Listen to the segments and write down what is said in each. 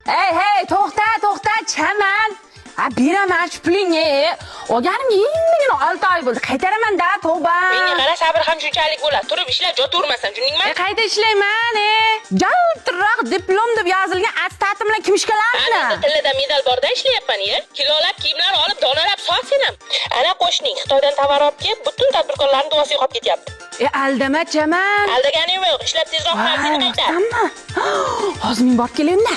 Hey, to'xta, chaman. Beraman shu pulingni. Olganimga endigina 6 oy bo'ldi. Qaytaraman-da, tavba. Menga qara, sabr ham shunchalik bo'ladi. Turib ishlab, jot urmasan, tushundingmi? Qayta ishlayman, jaltiroq diplom deb yozilgan attestatim bilan kim ishlayapti? Ana tillada medal borda ishlayapman, Kilolab kiyimlar olib, donalab sotsin ham. Ana qo'shning Xitoydan tovar olib kelib, butun tadbirkorlarning duosi yo'qolib ketyapti. Aldama, chaman. Aldaganim yo'q, ishlab tezroq qilib qayta. Hozir men borib kelaman-da.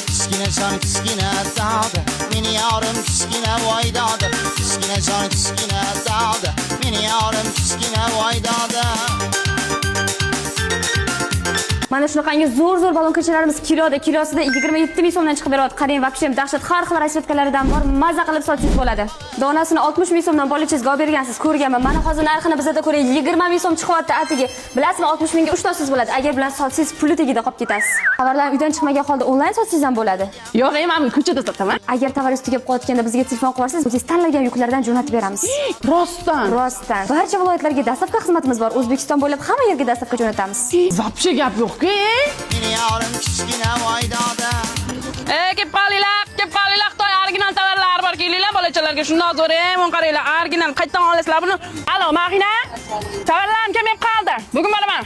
Kichkina jon kichkina dog'i, meni yorim kichkina voy dog'i. Kichkina jon kichkina dog'i, meni yorim kichkina voy dog'i. Mana shunaqangi zo'r balonkachalarimiz kilosida 27 ming so'mdan chiqib beryapti. Qarang, вообще dahshat har xil rasvetkalardan bor, maza qilib sotsangiz bo'ladi. Donasini 60 ming so'mdan bolachangizga olib bergansiz, ko'rganman. Mana hozir narxini bizda ko'ring, 20 ming so'm chiqyapti atigi. Bilasizmi, 60 mingga 3 tasiz bo'ladi. Agar bilan sotsangiz puli tagida qolib ketasiz. Tovarlarni uydan chiqmagan holda onlayn sotsangiz ham bo'ladi. Yo'q, men ko'chada sotaman. Agar tovaringiz tugab qolganda bizga telefon qilarsiz, o'zingiz tanlagan yuklardan jo'natib beramiz. Rostdan. Barcha viloyatlarga dastavka xizmatimiz bor. O'zbekiston bo'ylab hamma yerga dastavka jo'natamiz. Вообще gap yo'q-ku. Meni yorim kichkina voy dog'i. Kelib qolinglar, Xitoy original tovarlar bor, kelinglar bolachalarga shundoq zo'rang, o'n qaranglar, original qayerdan olasizlar buni? Alo, Mahina. Tovarlarim kelmay qoldi. Bugun bo'laman.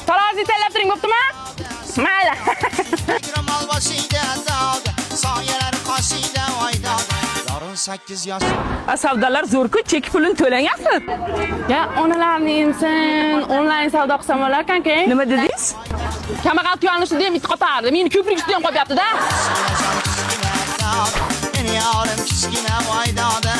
Tarozi tayyorlab turing, bo'ptimi? Mayli. Mol boshida dog'i, soyalar qoshida voy dog'i. Yorim 8 yosh. Savdolar zo'r-ku, chek pulini to'lanasiz. Ya, onalarni insin, onlayn savdo qilsam bo'larkan-ku. Nima dedingiz? Kambag'al tuyalishni deb bitta qotardi. Meni ko'prik ustidan qo'yapti-da. Meni yorim kichkina voy dog'i.